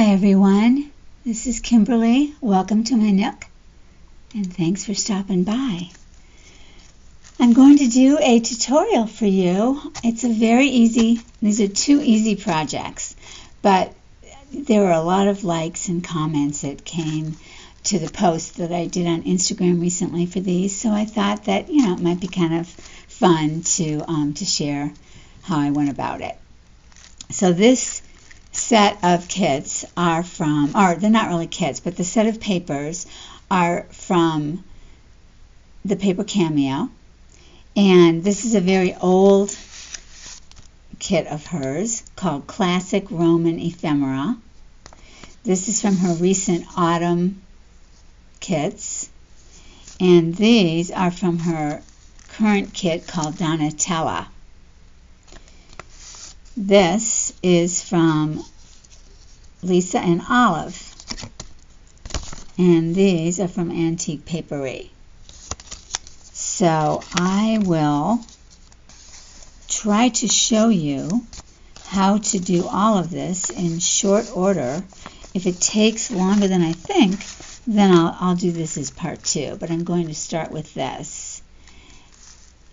Hi everyone, this is Kimberly. Welcome to my nook and thanks for stopping by. I'm going to do a tutorial for you. It's a very easy, these are two easy projects, but there were a lot of likes and comments that came to the post that I did on Instagram recently for these, so I thought that, it might be kind of fun to share how I went about it. So this set of kits are from, or they're not really kits, but the set of papers are from the Paper Cameo. And this is a very old kit of hers called Classic Roman Ephemera. This is from her recent autumn kits. And these are from her current kit called Donatella. This is from Lisa and Olive, and these are from Antique Papery. So I will try to show you how to do all of this in short order. If it takes longer than I think, then I'll do this as part 2, but I'm going to start with this.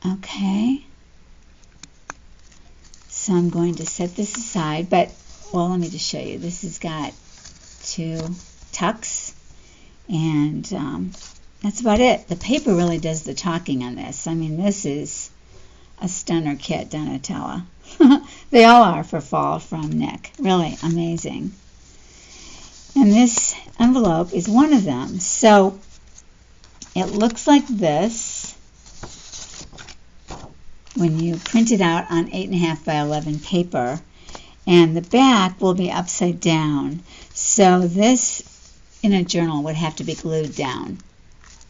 Okay. So I'm going to set this aside, but, well, let me just show you. This has got 2 tucks, and that's about it. The paper really does the talking on this. I mean, this is a stunner kit, Donatella. They all are for fall from Nick. Really amazing. And this envelope is one of them. So it looks like this when you print it out on 8.5 by 11 paper, and the back will be upside down. So this in a journal would have to be glued down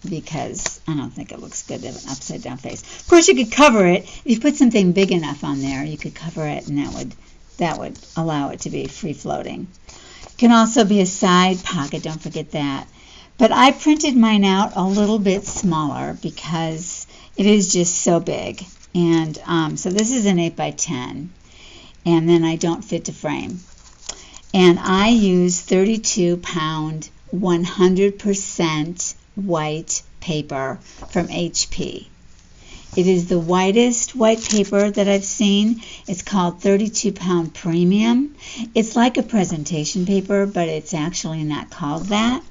because I don't think it looks good to have an upside down face. Of course, you could cover it. If you put something big enough on there, you could cover it, and that would allow it to be free floating. It can also be a side pocket, don't forget that. But I printed mine out a little bit smaller because it is just so big. And so this is an 8 by 10, and then I don't fit to frame. And I use 32-pound 100% white paper from HP. It is the whitest white paper that I've seen. It's called 32-pound premium. It's like a presentation paper, but it's actually not called that.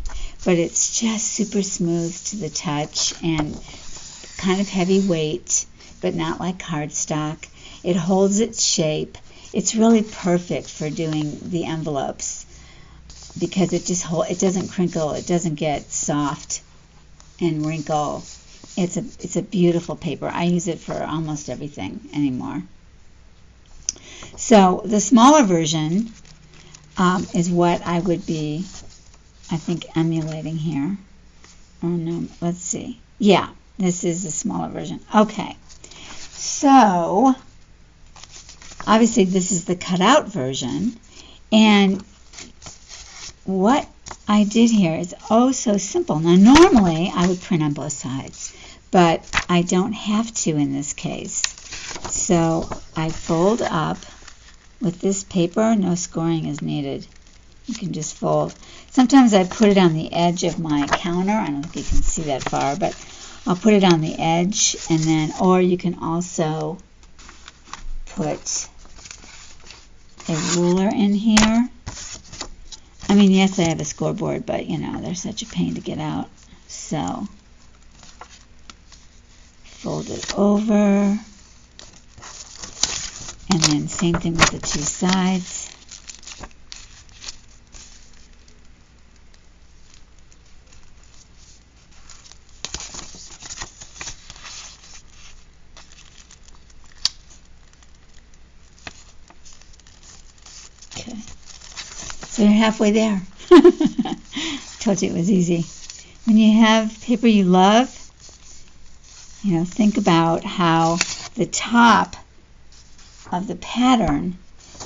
But it's just super smooth to the touch and kind of heavyweight, but not like cardstock. It holds its shape. It's really perfect for doing the envelopes because it doesn't crinkle, it doesn't get soft and wrinkle. It's a beautiful paper. I use it for almost everything anymore. So the smaller version is what I would be, I think, emulating here. Oh no, let's see. Yeah, this is the smaller version. Okay. So, obviously this is the cutout version, and what I did here is oh so simple. Now normally I would print on both sides, but I don't have to in this case. So I fold up with this paper. No scoring is needed. You can just fold. Sometimes I put it on the edge of my counter. I don't think you can see that far, but I'll put it on the edge, and then, or you can also put a ruler in here. I mean, yes, I have a scoreboard, but, they're such a pain to get out. So, fold it over, and then same thing with the 2 sides. Okay, so you're halfway there. Told you it was easy. When you have paper you love, think about how the top of the pattern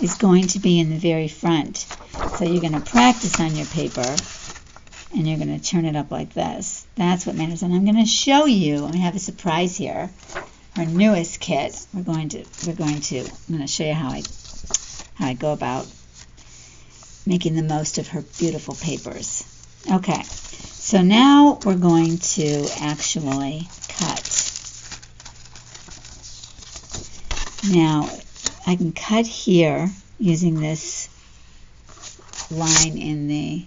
is going to be in the very front. So you're going to practice on your paper, and you're going to turn it up like this. That's what matters. And I'm going to show you, I have a surprise here, our newest kit. I'm going to show you how I go about making the most of her beautiful papers. Okay, so now we're going to actually cut. Now, I can cut here using this line in the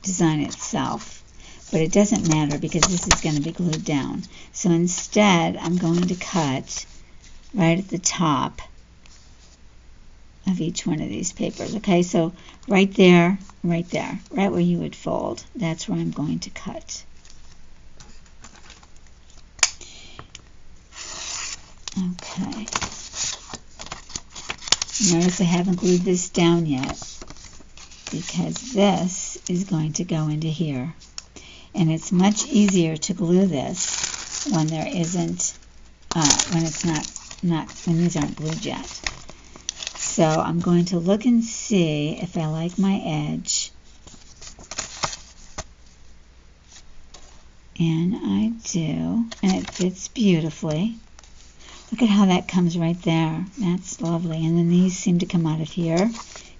design itself, but it doesn't matter because this is going to be glued down. So instead, I'm going to cut right at the top of each one of these papers. Okay, so right there, right where you would fold, that's where I'm going to cut. Okay. Notice I haven't glued this down yet because this is going to go into here. And it's much easier to glue this when there isn't, when it's when these aren't glued yet. So I'm going to look and see if I like my edge. And I do, and it fits beautifully. Look at how that comes right there. That's lovely. And then these seem to come out of here.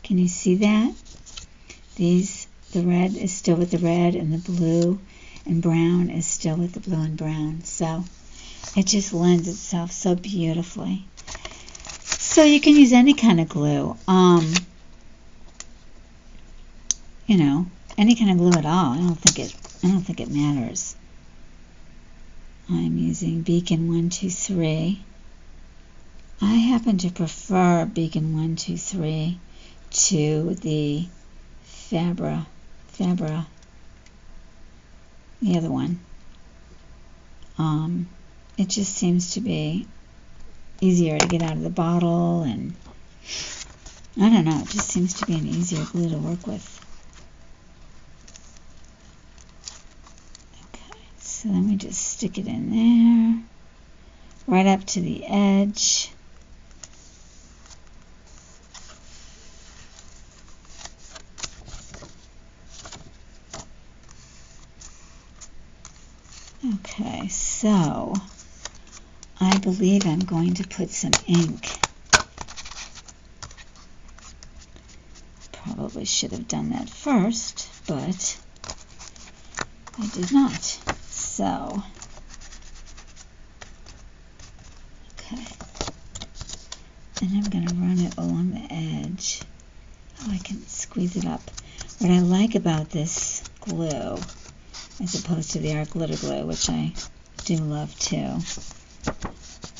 Can you see that? These, the red is still with the red, and the blue and brown is still with the blue and brown. So it just lends itself so beautifully. So you can use any kind of glue. You know, any kind of glue at all. I don't think it matters. I'm using Beacon 123. I happen to prefer Beacon 123 to the Fabra, the other one. It just seems to be easier to get out of the bottle, and I don't know, it just seems to be an easier glue to work with. Okay, so let me just stick it in there, right up to the edge. Okay, so I believe I'm going to put some ink. Probably should have done that first, but I did not. So, okay. And I'm going to run it along the edge. Oh, I can squeeze it up. What I like about this glue, as opposed to the art glitter glue, which I do love too,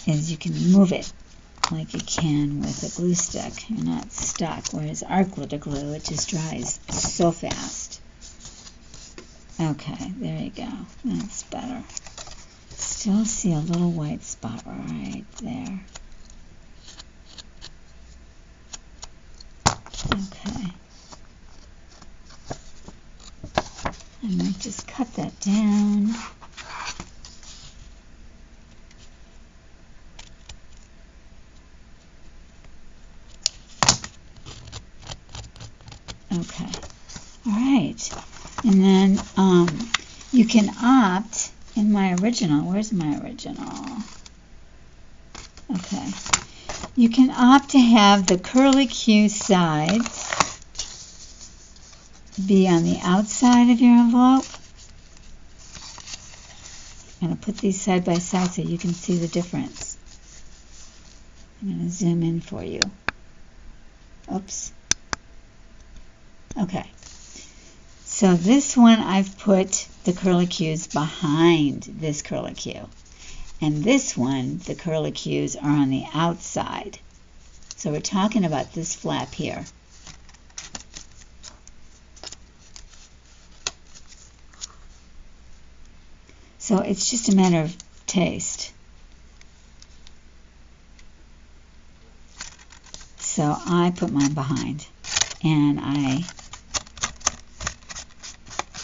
is you can move it like you can with a glue stick. You're not stuck, whereas art glitter glue, it just dries so fast. Okay, there you go. That's better. Still see a little white spot right there. Okay. I might just cut that down. Okay. All right. And then you can opt in my original. Where's my original? Okay. You can opt to have the curlicue sides be on the outside of your envelope. I'm going to put these side by side so you can see the difference. I'm going to zoom in for you. Oops. Okay. So this one I've put the curlicues behind this curlicue. And this one, the curlicues are on the outside. So we're talking about this flap here. So it's just a matter of taste. So I put mine behind, and I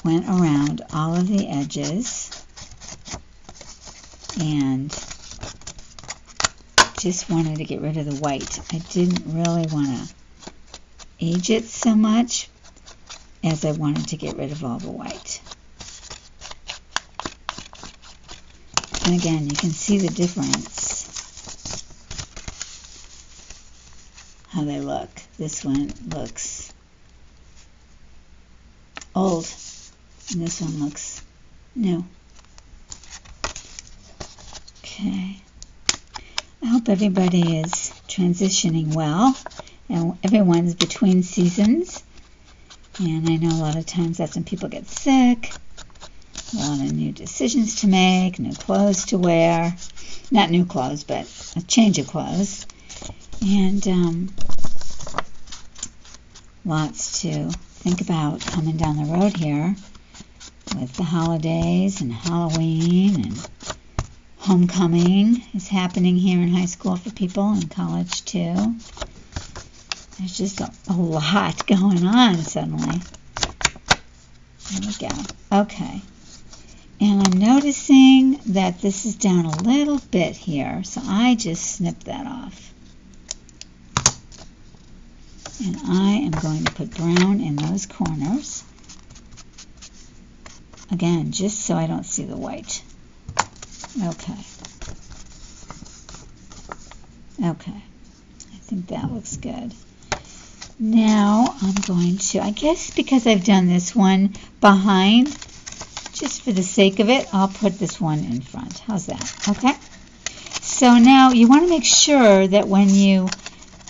went around all of the edges and just wanted to get rid of the white. I didn't really want to age it so much as I wanted to get rid of all the white. And again, you can see the difference, how they look. This one looks old, and this one looks new. Okay. I hope everybody is transitioning well, and everyone's between seasons. And I know a lot of times that's when people get sick, a lot of new decisions to make, new clothes to wear. Not new clothes, but a change of clothes. And lots to think about coming down the road here with the holidays and Halloween, and homecoming is happening here in high school for people, and college too. There's just a lot going on suddenly. There we go. Okay. And I'm noticing that this is down a little bit here, so I just snipped that off. And I am going to put brown in those corners. Again, just so I don't see the white. Okay. Okay. I think that looks good. Now I'm going to, I guess because I've done this one behind, just for the sake of it, I'll put this one in front. How's that? Okay. So now you want to make sure that when you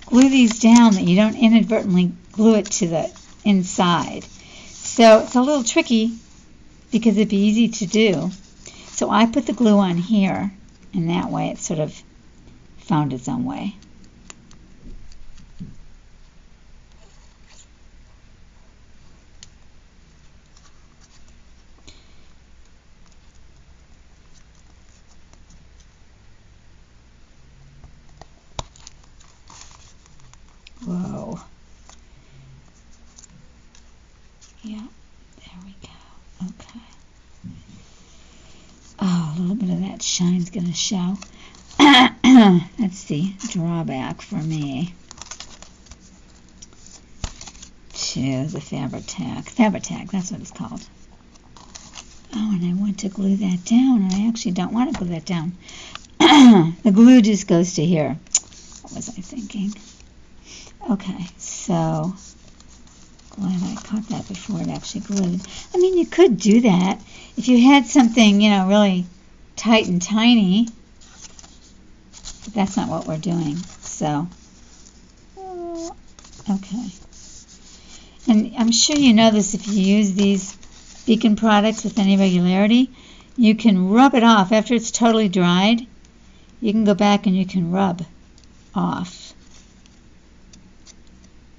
glue these down that you don't inadvertently glue it to the inside. So it's a little tricky because it'd be easy to do. So I put the glue on here, and that way it sort of found its own way. Whoa. Yeah, there we go. Okay. Oh, a little bit of that shine's going to show. That's the drawback for me to the Fabri-Tac. Fabri-Tac, that's what it's called. Oh, and I want to glue that down, and I actually don't want to glue that down. The glue just goes to here. What was I thinking? Okay, so glad I caught that before it actually glued. I mean, you could do that if you had something, you know, really tight and tiny, but that's not what we're doing. So, okay. And I'm sure you know this, if you use these Beacon products with any regularity, you can rub it off. After it's totally dried, you can go back and you can rub off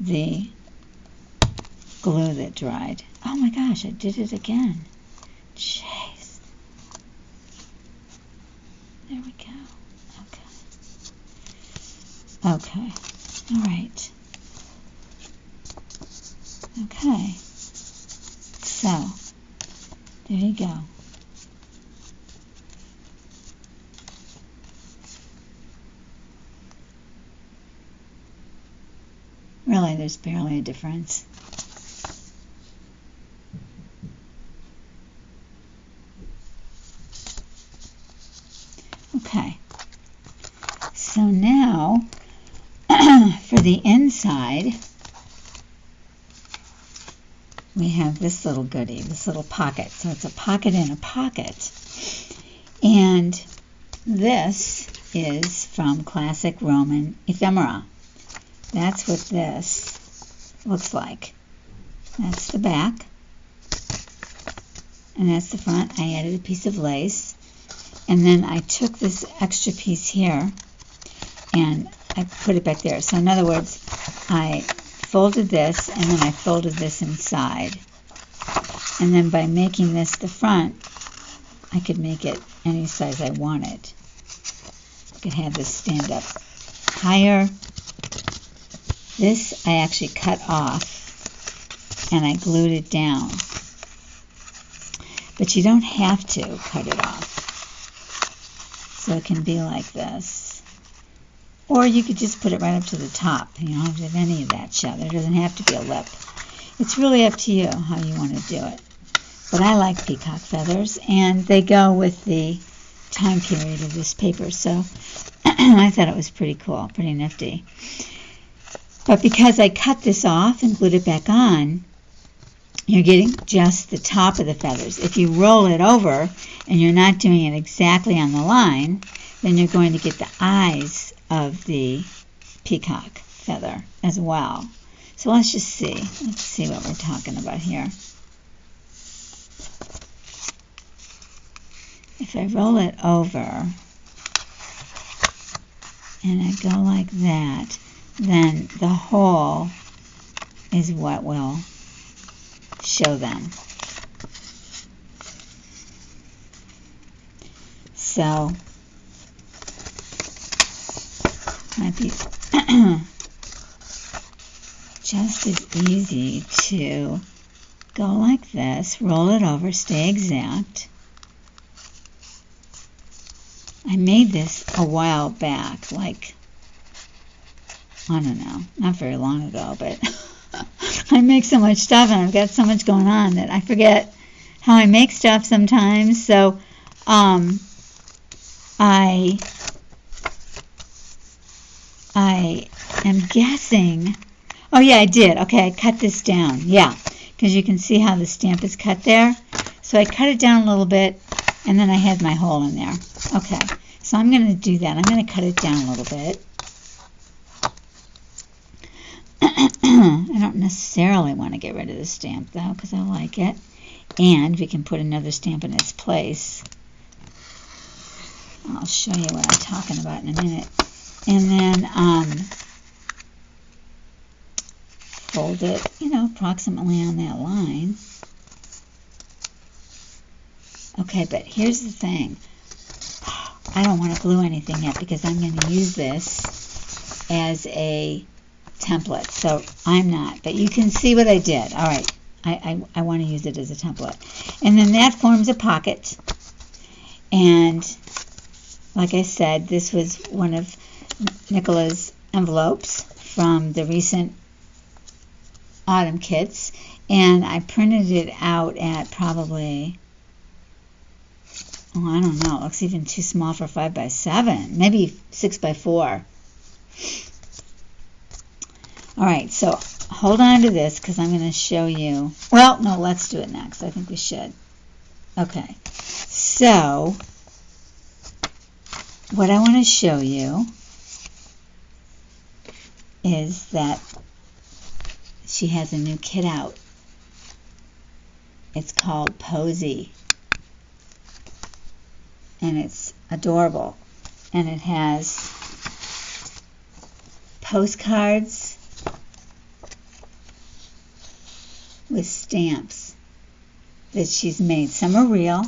the glue that dried. Oh my gosh, I did it again. Jeez. There we go. Okay. Okay. All right. Okay. So, there you go. Really, there's barely a difference. Okay. So now, for the inside, we have this little goodie, this little pocket. So it's a pocket in a pocket. And this is from Classic Roman Ephemera. That's what this looks like. That's the back. And that's the front. I added a piece of lace. And then I took this extra piece here and I put it back there. So in other words, I folded this and then I folded this inside. And then by making this the front, I could make it any size I wanted. I could have this stand up higher. This I actually cut off and I glued it down. But you don't have to cut it off. So it can be like this. Or you could just put it right up to the top. You don't have to have any of that show. There doesn't have to be a lip. It's really up to you how you want to do it. But I like peacock feathers, and they go with the time period of this paper. So I thought it was pretty cool, pretty nifty. But because I cut this off and glued it back on, you're getting just the top of the feathers. If you roll it over and you're not doing it exactly on the line, then you're going to get the eyes of the peacock feather as well. So let's just see. Let's see what we're talking about here. If I roll it over and I go like that, then the hole is what will show them. So might be just as easy to go like this, roll it over, stay exact. I made this a while back, like, I don't know, not very long ago, but I make so much stuff and I've got so much going on that I forget how I make stuff sometimes. So I am guessing, oh yeah, I did. Okay, I cut this down, yeah, because you can see how the stamp is cut there. So I cut it down a little bit, and then I had my hole in there. Okay, so I'm going to do that. I'm going to cut it down a little bit. I don't necessarily want to get rid of the stamp, though, because I like it. And we can put another stamp in its place. I'll show you what I'm talking about in a minute. And then fold it, approximately on that line. Okay, but here's the thing. I don't want to glue anything yet because I'm going to use this as a template. So I'm not, but you can see what I did. All right, I want to use it as a template. And then that forms a pocket. And like I said, this was one of Nicola's envelopes from the recent autumn kits. And I printed it out at probably, I don't know, it looks even too small for 5x7, maybe 6x4. All right, so hold on to this because I'm going to show you. Well, no, let's do it next. I think we should. Okay, so what I want to show you is that she has a new kit out. It's called Posy. And it's adorable. And it has postcards with stamps that she's made. Some are real,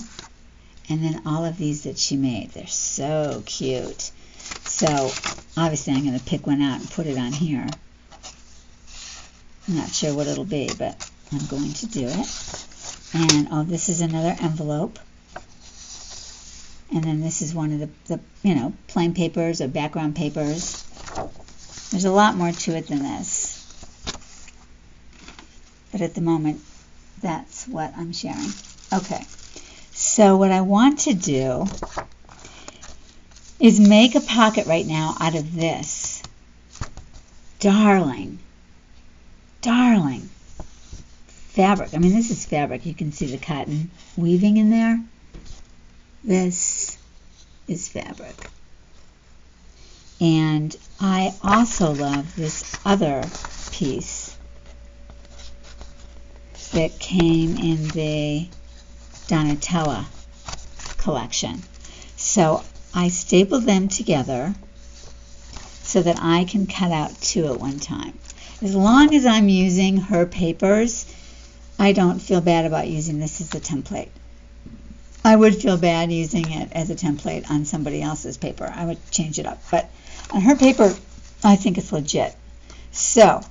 and then all of these that she made. They're so cute. So obviously I'm going to pick one out and put it on here. I'm not sure what it'll be, but I'm going to do it. And oh, this is another envelope. And then this is one of the plain papers or background papers. There's a lot more to it than this. But at the moment, that's what I'm sharing. Okay. So what I want to do is make a pocket right now out of this. Darling fabric. I mean, this is fabric. You can see the cotton weaving in there. This is fabric. And I also love this other piece that came in the Donatella collection. So I stapled them together so that I can cut out two at one time. As long as I'm using her papers, I don't feel bad about using this as a template. I would feel bad using it as a template on somebody else's paper. I would change it up. But on her paper, I think it's legit. So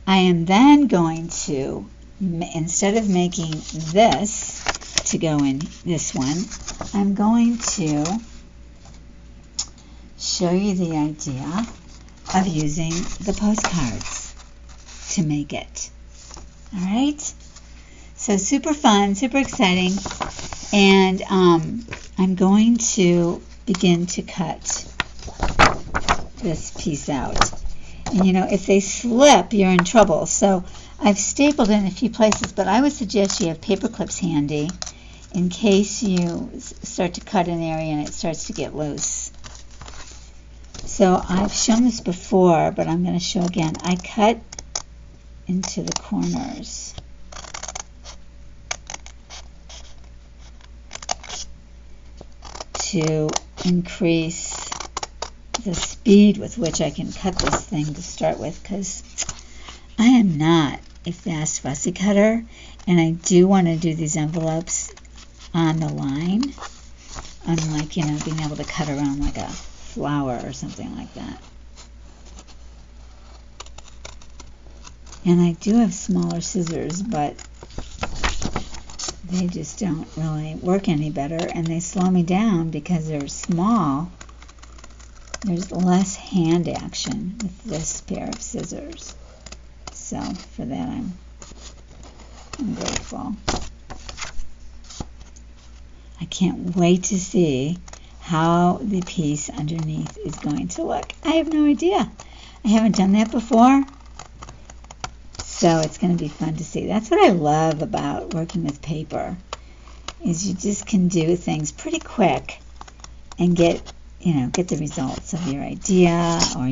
I am then going to, instead of making this to go in this one, I'm going to show you the idea of using the postcards to make it. All right? So super fun, super exciting, and I'm going to begin to cut this piece out. And if they slip, you're in trouble. So I've stapled in a few places, but I would suggest you have paper clips handy in case you start to cut an area and it starts to get loose. So I've shown this before, but I'm going to show again. I cut into the corners. To increase the speed with which I can cut this thing to start with, because I am not a fast fussy cutter, and I do want to do these envelopes on the line, unlike, you know, being able to cut around like a flower or something like that. And I do have smaller scissors, but they just don't really work any better, and they slow me down because they're small. There's less hand action with this pair of scissors. So for that I'm grateful. I can't wait to see how the piece underneath is going to look. I have no idea. I haven't done that before. So it's going to be fun to see. That's what I love about working with paper, is you just can do things pretty quick and get the results of your idea or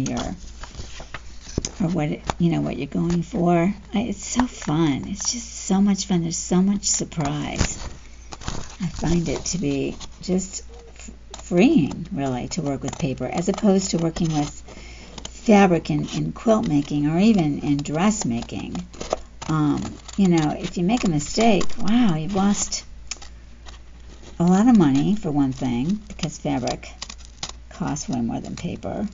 what you're going for. It's so fun. It's just so much fun. There's so much surprise. I find it to be just freeing, really, to work with paper, as opposed to working with fabric in quilt making or even in dress making. If you make a mistake, wow, you've lost a lot of money, for one thing, because fabric costs way more than paper.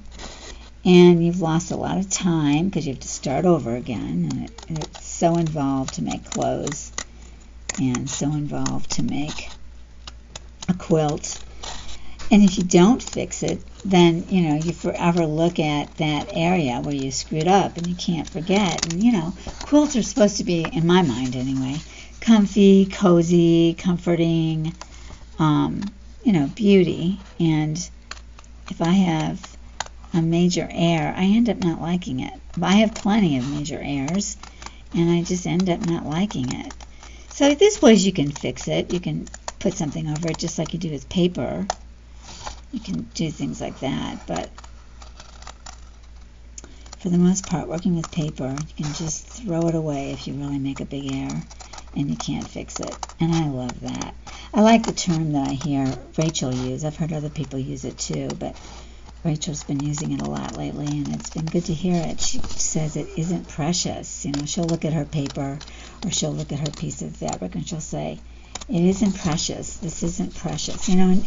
And you've lost a lot of time because you have to start over again. And it's so involved to make clothes and so involved to make a quilt. And if you don't fix it, then, you forever look at that area where you screwed up and you can't forget. And, quilts are supposed to be, in my mind anyway, comfy, cozy, comforting, beauty. And if I have a major error, I end up not liking it. But I have plenty of major errors, and I just end up not liking it. So there's ways you can fix it. You can put something over it just like you do with paper. You can do things like that, but for the most part, working with paper, you can just throw it away if you really make a big error and you can't fix it. And I love that. I like the term that I hear Rachel use. I've heard other people use it too, but Rachel's been using it a lot lately, and it's been good to hear it. She says it isn't precious. She'll look at her paper or she'll look at her piece of fabric and she'll say, it isn't precious. This isn't precious. And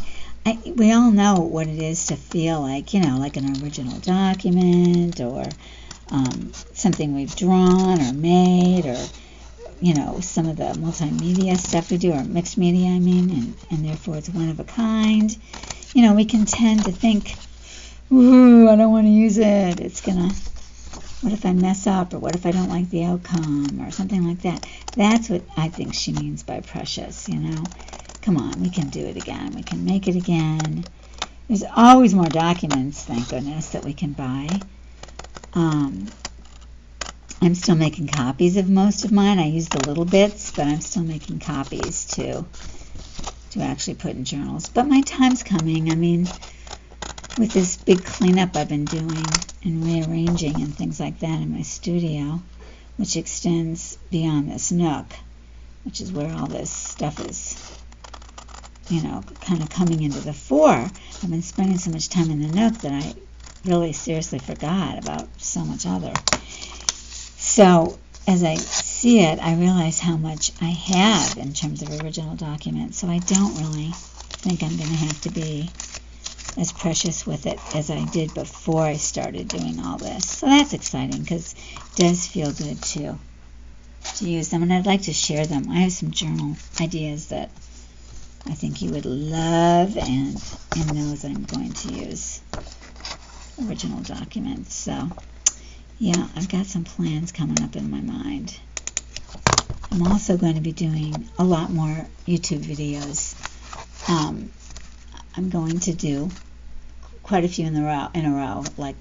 we all know what it is to feel like, like an original document or something we've drawn or made, or, some of the multimedia stuff we do, or mixed media, and therefore it's one of a kind. We can tend to think, ooh, I don't want to use it. What if I mess up, or what if I don't like the outcome, or something like that. That's what I think she means by precious, Come on, we can do it again. We can make it again. There's always more documents, thank goodness, that we can buy. I'm still making copies of most of mine. I use the little bits, but I'm still making copies to actually put in journals. But my time's coming. With this big cleanup I've been doing and rearranging and things like that in my studio, which extends beyond this nook, which is where all this stuff is kind of coming into the fore. I've been spending so much time in the nook that I really seriously forgot about so much other. So as I see it, I realize how much I have in terms of original documents. So I don't really think I'm going to have to be as precious with it as I did before I started doing all this. So that's exciting, because it does feel good to use them, and I'd like to share them. I have some journal ideas that I think you would love, and in those I'm going to use original documents. So yeah, I've got some plans coming up in my mind. I'm also going to be doing a lot more YouTube videos. I'm going to do quite a few in a row, like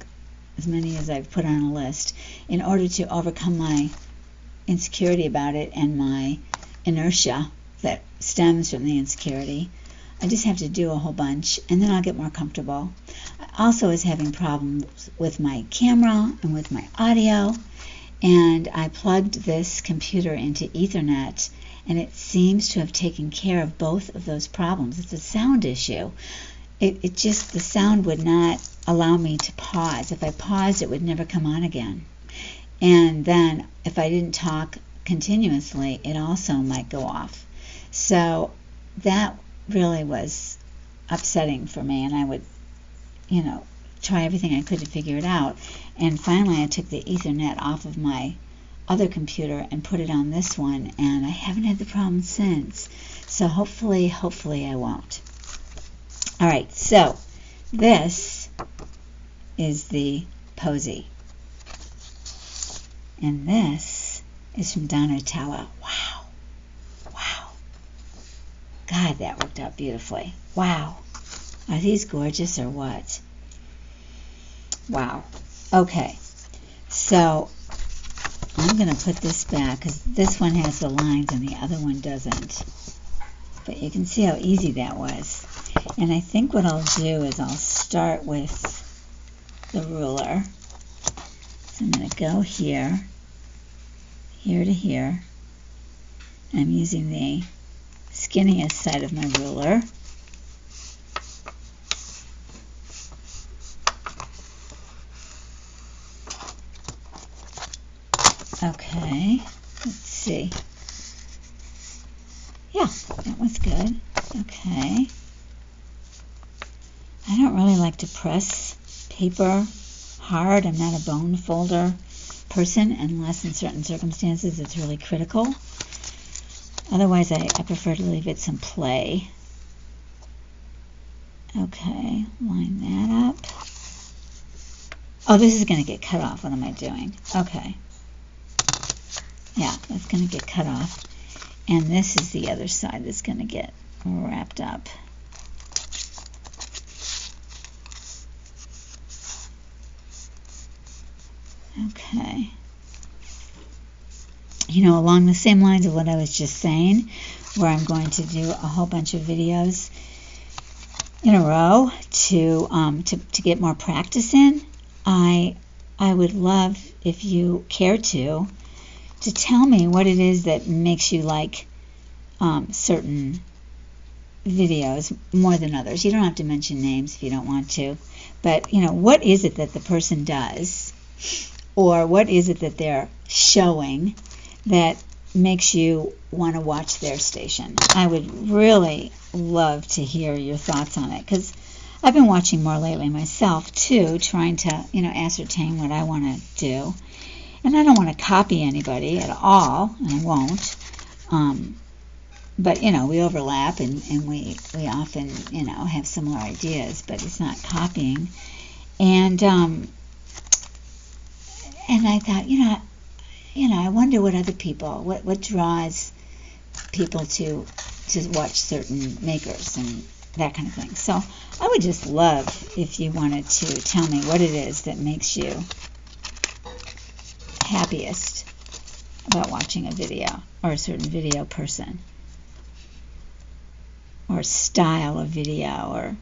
as many as I've put on a list, in order to overcome my insecurity about it and my inertia that stems from the insecurity. I just have to do a whole bunch, and then I'll get more comfortable. I also was having problems with my camera and with my audio, and I plugged this computer into Ethernet, and it seems to have taken care of both of those problems. It's a sound issue. It just, the sound would not allow me to pause. If I paused, it would never come on again. And then if I didn't talk continuously, it also might go off. So that really was upsetting for me, and I would, try everything I could to figure it out. And finally I took the Ethernet off of my other computer and put it on this one, and I haven't had the problem since. So hopefully I won't. Alright, so this is the Posy. And this is from Donatella. Wow. Wow. God, that worked out beautifully. Wow. Are these gorgeous or what? Wow. Okay. So I'm going to put this back because this one has the lines and the other one doesn't. But you can see how easy that was. And I think what I'll do is I'll start with the ruler. So I'm going to go here, here to here. I'm using the skinniest side of my ruler. Okay, let's see. Yeah, that was good. Okay. I don't really like to press paper hard. I'm not a bone folder person unless in certain circumstances it's really critical. Otherwise, I prefer to leave it some play. Okay, line that up. Oh, this is going to get cut off. What am I doing? Okay. Yeah, that's going to get cut off. And this is the other side that's going to get wrapped up. Okay. Along the same lines of what I was just saying, where I'm going to do a whole bunch of videos in a row to get more practice in, I would love, if you care to tell me what it is that makes you like certain videos more than others. You don't have to mention names if you don't want to, but what is it that the person does, or what is it that they're showing that makes you want to watch their station? I would really love to hear your thoughts on it, because I've been watching more lately myself too, trying to ascertain what I want to do. And I don't want to copy anybody at all, and I won't. But we overlap, and we often have similar ideas, but it's not copying. And I thought, I wonder what other people, what draws people to watch certain makers and that kind of thing. So I would just love if you wanted to tell me what it is that makes you happiest about watching a video, or a certain video person, or style of video, or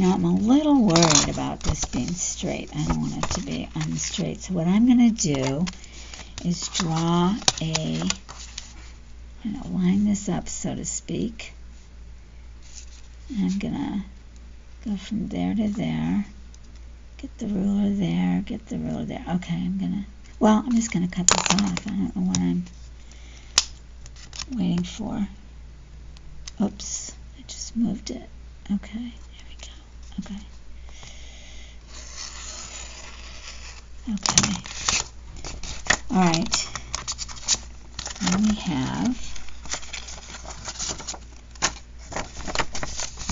I'm a little worried about this being straight. I don't want it to be unstraight. So what I'm going to do is draw line this up, so to speak. And I'm going to go from there to there. Get the ruler there, get the ruler there. Okay, I'm just going to cut this off. I don't know what I'm waiting for. Oops, I just moved it. Okay, here we go. Okay. Okay. Alright. Then we have,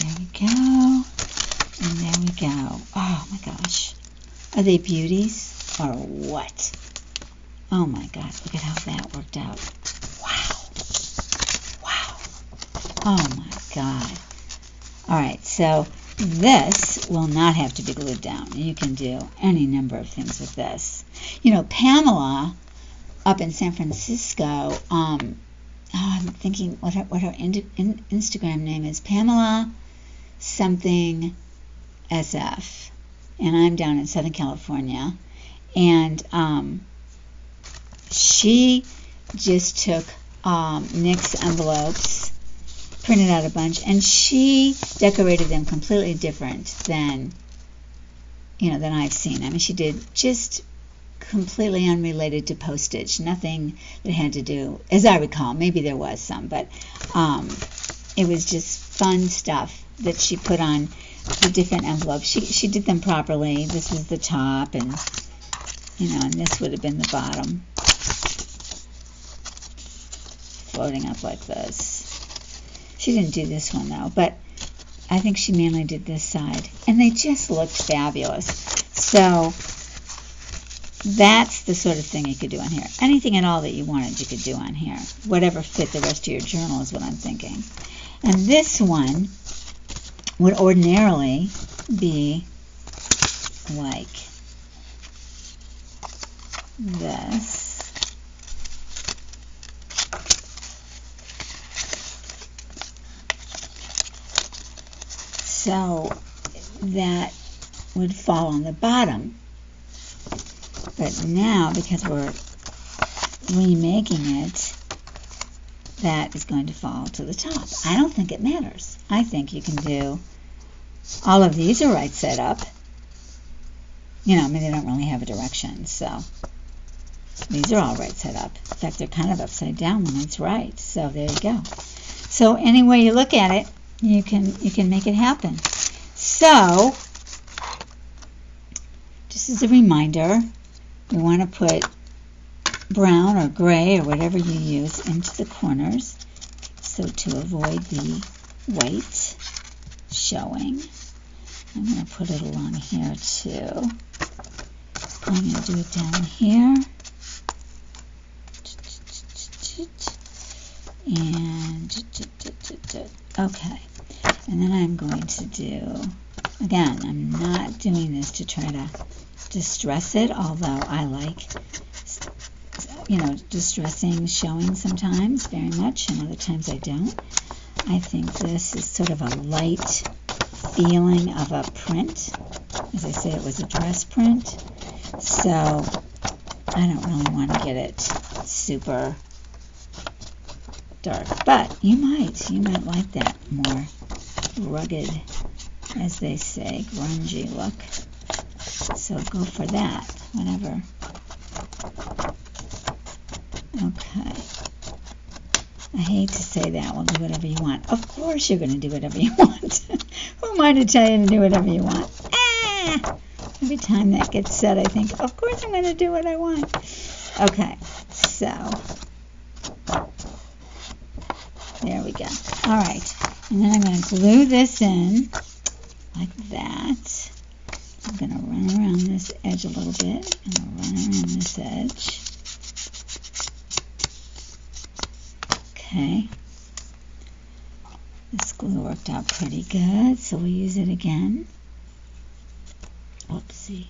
there we go. And there we go. Oh my gosh. Are they beauties or what? Oh my God, look at how that worked out. Wow. Wow. Oh my God. Alright, so this will not have to be glued down. You can do any number of things with this. Pamela up in San Francisco. I'm thinking what her Instagram name is. Pamela something SF, and I'm down in Southern California, and she just took Nick's envelopes, printed out a bunch, and she decorated them completely different than I've seen. I mean, she did just completely unrelated to postage, nothing that had to do, as I recall, maybe there was some, but it was just fun stuff that she put on the different envelopes. She did them properly. This is the top, and and this would have been the bottom, floating up like this. She didn't do this one though, but I think she mainly did this side, and they just looked fabulous. So that's the sort of thing you could do on here. Anything at all that you wanted, you could do on here. Whatever fit the rest of your journal is what I'm thinking. And this one would ordinarily be like this. So that would fall on the bottom. But now, because we're remaking it, that is going to fall to the top. I don't think it matters. I think you can do, all of these are right set up. I mean, they don't really have a direction, so these are all right set up. In fact, they're kind of upside down when it's right. So there you go. So any way you look at it, you can make it happen. So just as a reminder, we want to put brown or gray or whatever you use into the corners, so to avoid the white showing. I'm going to put it along here too. I'm going to do it down here. And okay. And then I'm going to do, again, I'm not doing this to try to distress it, although I like, distressing showing sometimes very much, and other times I don't. I think this is sort of a light feeling of a print. As I say, it was a dress print, so I don't really want to get it super dark, but you might like that more rugged, as they say, grungy look. So go for that, whatever. Okay. I hate to say that. Well, do whatever you want. Of course you're going to do whatever you want. Who am I to tell you to do whatever you want? Every time that gets said, I think, of course I'm going to do what I want. Okay, so there we go. All right, and then I'm going to glue this in like that. I'm going to run around this edge a little bit. I'm going to run around this edge. Okay. This glue worked out pretty good, so we'll use it again. Oopsie.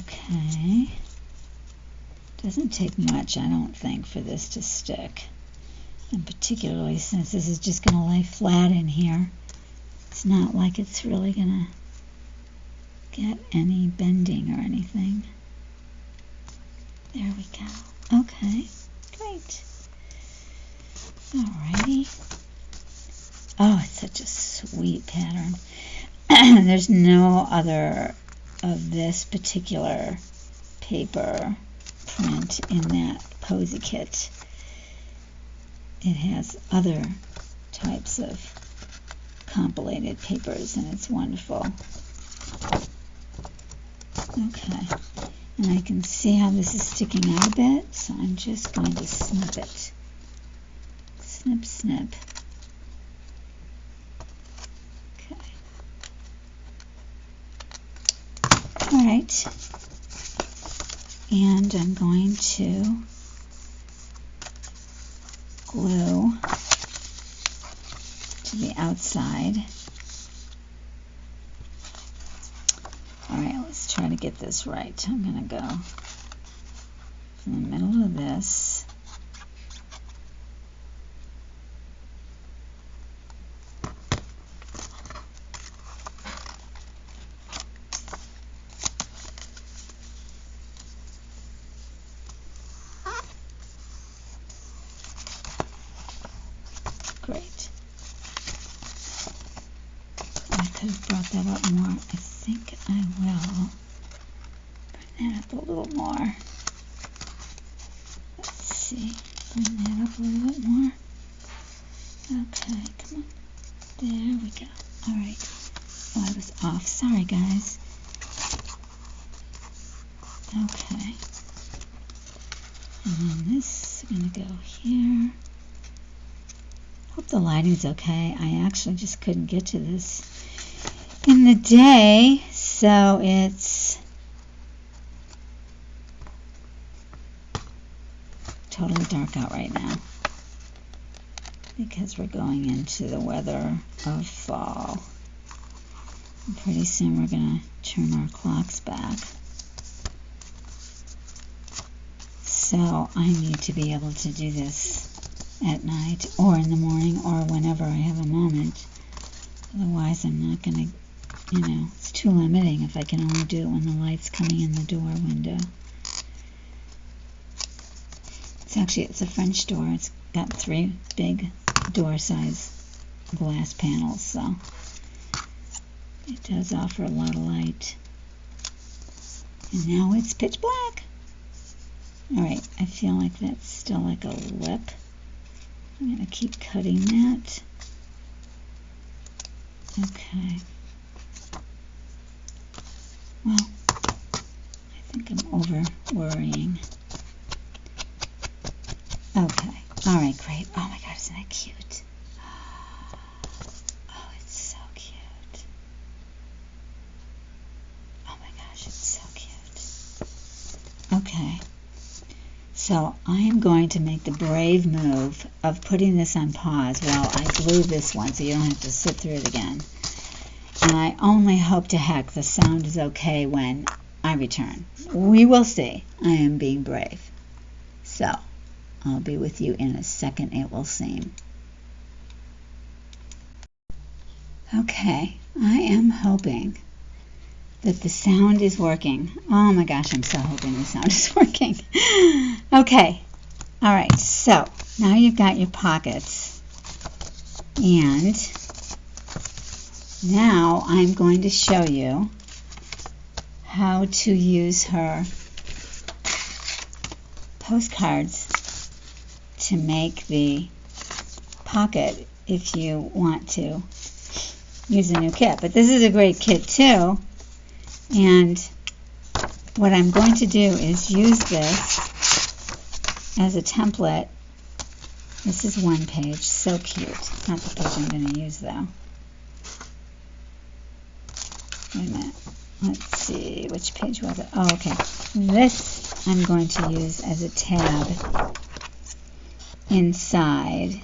Okay. Doesn't take much, I don't think, for this to stick. And particularly since this is just going to lay flat in here, it's not like it's really going to get any bending or anything. There we go. Okay, great. Alrighty. Oh, it's such a sweet pattern. There's no other of this particular paper print in that Posy kit. It has other types of compilated papers, and it's wonderful. Okay, and I can see how this is sticking out a bit, so I'm just going to snip it. Snip, snip. Okay. All right. And I'm going to glue to the outside let's try to get this right. I'm going to go in the middle of this. Great. I could have brought that up more. I think I will bring that up a little more. Let's see. Bring that up a little bit more. Okay, come on. There we go. Alright. Oh, I was off. Sorry, guys. Okay. And then this is going to go here. Hope the lighting's okay. I actually just couldn't get to this in the day, so it's totally dark out right now because we're going into the weather of fall. And pretty soon we're going to turn our clocks back. So I need to be able to do this at night or in the morning or whenever I have a moment. Otherwise I'm not going to, it's too limiting if I can only do it when the light's coming in the door window. It's a French door. It's got 3 big door size glass panels, so it does offer a lot of light. And now it's pitch black. Alright, I feel like that's still like a lip. I'm going to keep cutting that. Okay. Well, I think I'm over worrying. Okay. Alright, great. Oh my God, isn't that cute? Oh, it's so cute. Oh my gosh, it's so cute. Okay. So I am going to make the brave move of putting this on pause while I glue this one so you don't have to sit through it again. And I only hope to heck the sound is okay when I return. We will see. I am being brave. So I'll be with you in a second, it will seem. Okay, I am hoping that the sound is working. Oh my gosh, I'm so hoping the sound is working. Okay, all right, so now you've got your pockets, and now I'm going to show you how to use her postcards to make the pocket if you want to use a new kit. But this is a great kit too. And what I'm going to do is use this as a template. This is one page, so cute. It's not the page I'm going to use though. Wait a minute. Let's see, which page was it? Oh, okay. This I'm going to use as a tab inside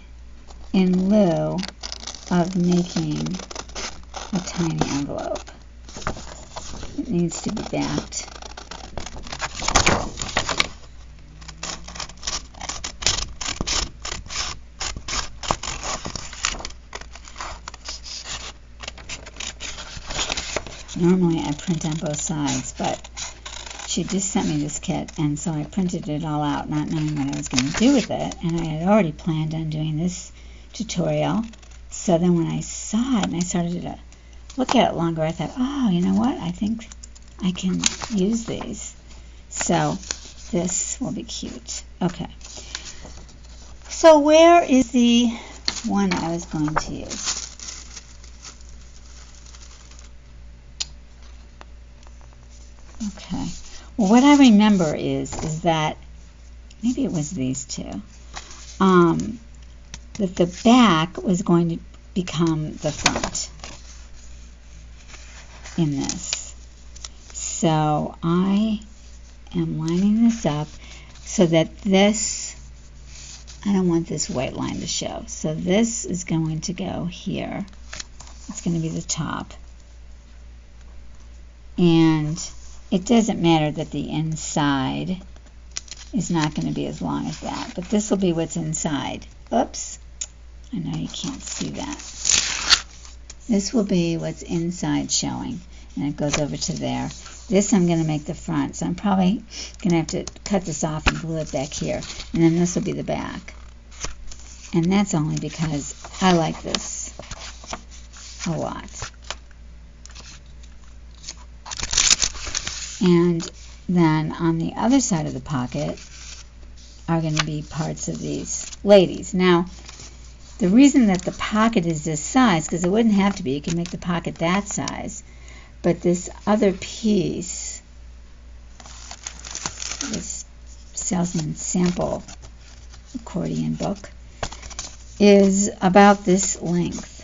in lieu of making a tiny envelope. It needs to be backed. Normally I print on both sides, but she just sent me this kit, and so I printed it all out, not knowing what I was going to do with it, and I had already planned on doing this tutorial. So then when I saw it and I started to look at it longer, I thought, oh, you know what? I think I can use these. So this will be cute. Okay. So where is the one I was going to use? Okay. Well, what I remember is that maybe it was these two. That the back was going to become the front in this. So I am lining this up so that this, I don't want this white line to show. So this is going to go here. It's going to be the top. And it doesn't matter that the inside is not going to be as long as that, but this will be what's inside. Oops, I know you can't see that. This will be what's inside showing, and it goes over to there. This I'm going to make the front, so I'm probably going to have to cut this off and glue it back here, and then this will be the back. And that's only because I like this a lot. And then on the other side of the pocket are going to be parts of these ladies. Now, the reason that the pocket is this size, because it wouldn't have to be, you can make the pocket that size, but this other piece, this salesman's sample accordion book, is about this length.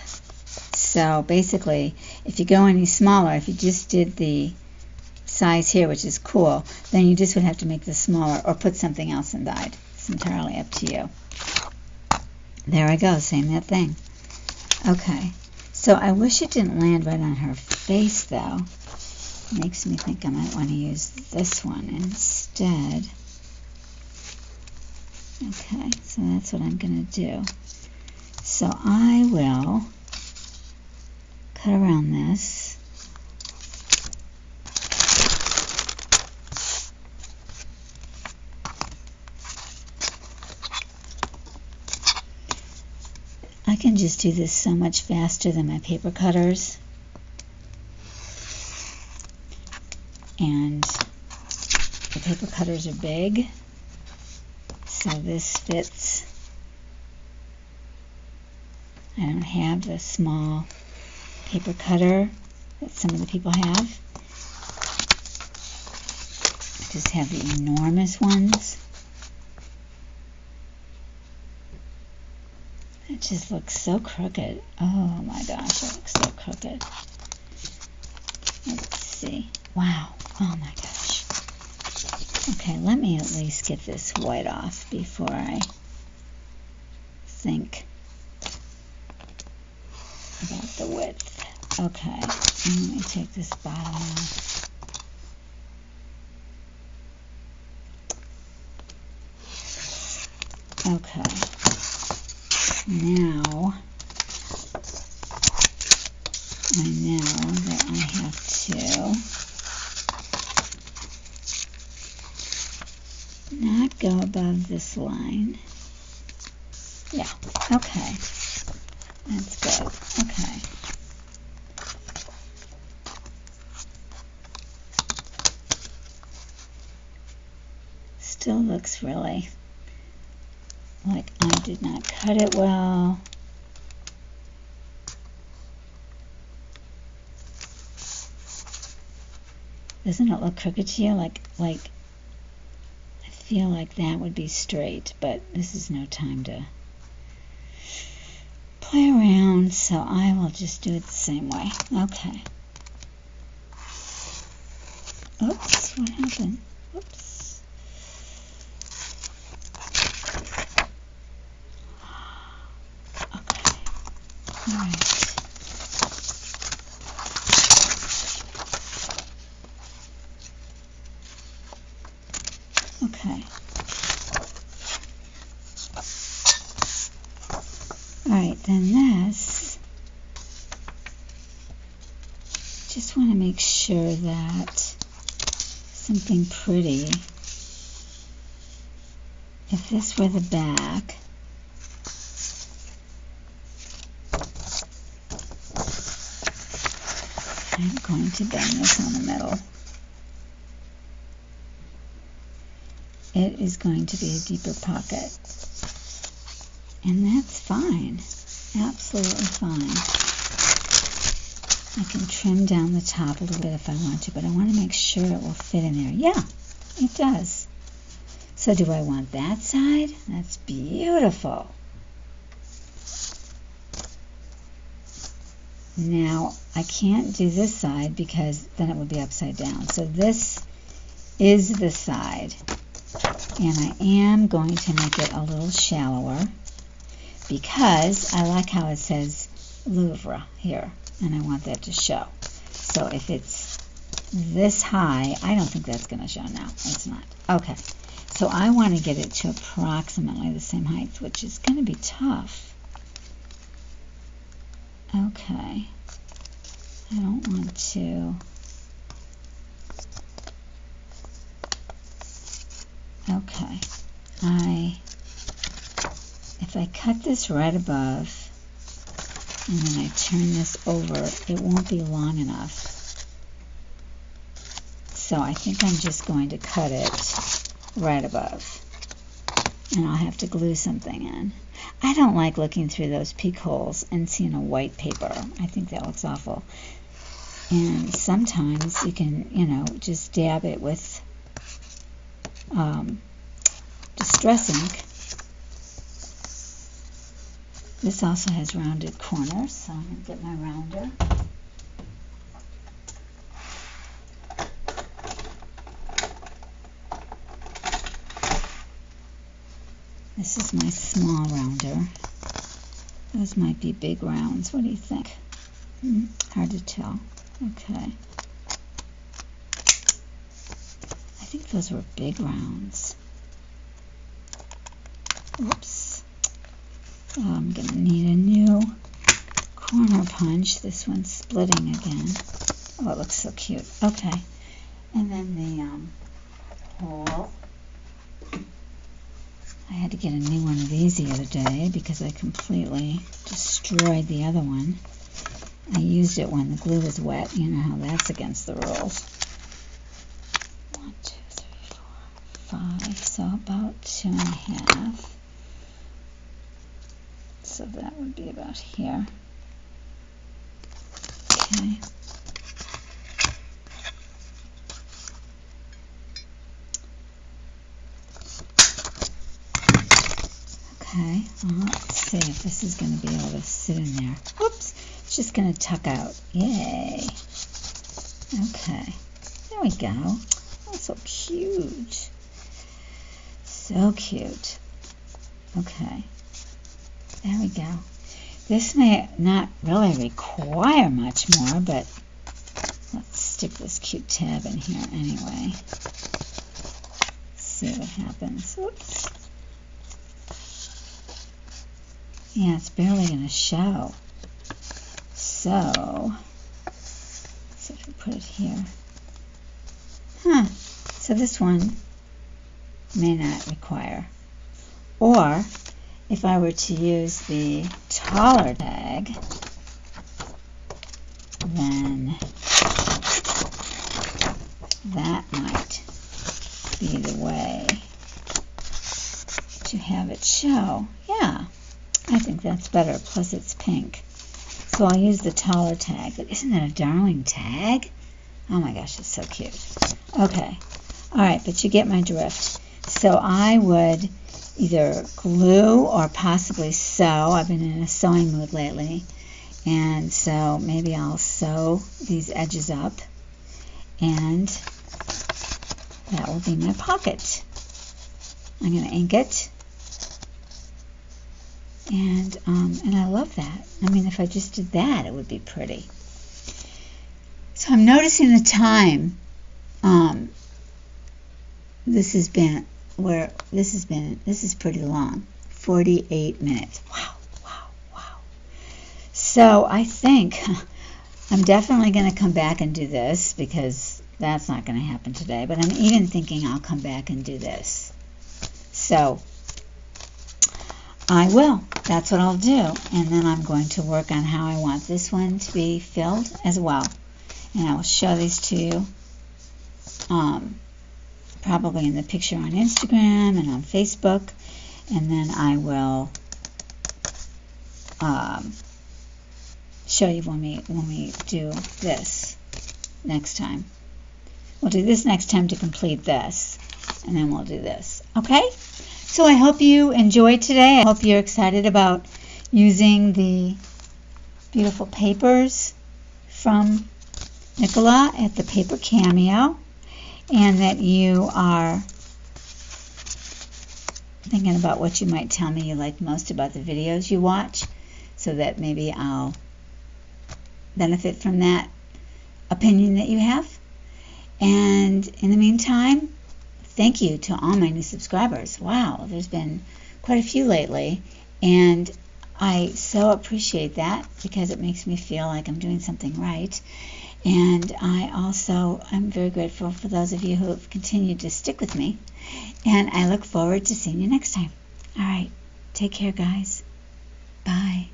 So basically, if you go any smaller, if you just did the size here, which is cool, then you just would have to make this smaller or put something else inside. It's entirely up to you. There I go, saying that thing. Okay, so I wish it didn't land right on her face, though. It makes me think I might want to use this one instead. Okay, so that's what I'm going to do. So I will cut around this. I can just do this so much faster than my paper cutters. And the paper cutters are big, so this fits. I don't have the small paper cutter that some of the people have. I just have the enormous ones. It just looks so crooked. Oh my gosh, it looks so crooked. Let's see. Wow. Oh my gosh. Okay, let me at least get this white off before I think about the width. Okay, and let me take this bottom off. Okay. Now, I know that I have to not go above this line. Yeah, okay. That's good. Okay. Still looks really like I did not cut it well. Doesn't it look crooked to you? Like I feel like that would be straight, but this is no time to play around, so I will just do it the same way. Okay. Oops, what happened? Oops. Alright. Okay. Alright, then this, just want to make sure that something pretty, if this were the back, I'm going to bend this on the middle. It is going to be a deeper pocket. And that's fine. Absolutely fine. I can trim down the top a little bit if I want to, but I want to make sure it will fit in there. Yeah, it does. So do I want that side? That's beautiful. Now, I can't do this side because then it would be upside down. So this is the side. And I am going to make it a little shallower because I like how it says Louvre here, and I want that to show. So if it's this high. I don't think that's going to show now. It's not. Okay. So I want to get it to approximately the same height, which is going to be tough. Okay. I don't want to. Okay. If I cut this right above and then I turn this over, it won't be long enough. So I think I'm just going to cut it right above. And I'll have to glue something in. I don't like looking through those peek holes and seeing a white paper. I think that looks awful. And sometimes you can, you know, just dab it with Distress ink. This also has rounded corners, so I'm going to get my rounder. This is my small rounder. Those might be big rounds. What do you think? Hard to tell. Okay. I think those were big rounds. Oops. Oh, I'm going to need a new corner punch. This one's splitting again. Oh, it looks so cute. Okay. And then the hole. I had to get a new one of these the other day because I completely destroyed the other one. I used it when the glue was wet. You know how that's against the rules. 1, 2, 3, 4, 5. So about 2.5. So that would be about here. Okay. Okay, well, let's see if this is going to be able to sit in there. Whoops, it's just going to tuck out. Yay. Okay, there we go. Oh, so cute. So cute. Okay, there we go. This may not really require much more, but let's stick this cute tab in here anyway. See what happens. Oops. Yeah, it's barely going to show. So, let's see if we put it here. So this one may not require. Or, if I were to use the taller tag, then that might be the way to have it show. Yeah. I think that's better, plus it's pink. So I'll use the taller tag. But isn't that a darling tag? Oh my gosh, it's so cute. Okay. Alright, but you get my drift. So I would either glue or possibly sew. I've been in a sewing mood lately. And so maybe I'll sew these edges up. And that will be my pocket. I'm going to ink it. And I love that. I mean, if I just did that, it would be pretty. So I'm noticing the time. This is pretty long. 48 minutes. Wow. So I think I'm definitely going to come back and do this because that's not going to happen today. But I'm even thinking I'll come back and do this. So I will. That's what I'll do. And then I'm going to work on how I want this one to be filled as well. And I will show these to you probably in the picture on Instagram and on Facebook. And then I will show you when we do this next time. We'll do this next time to complete this. And then we'll do this. Okay? So I hope you enjoyed today. I hope you're excited about using the beautiful papers from Nicola at the Paper Cameo, and that you are thinking about what you might tell me you like most about the videos you watch, so that maybe I'll benefit from that opinion that you have. And in the meantime, thank you to all my new subscribers. Wow, there's been quite a few lately, and I so appreciate that because it makes me feel like I'm doing something right. And I'm very grateful for those of you who have continued to stick with me. And I look forward to seeing you next time. All right. Take care, guys. Bye.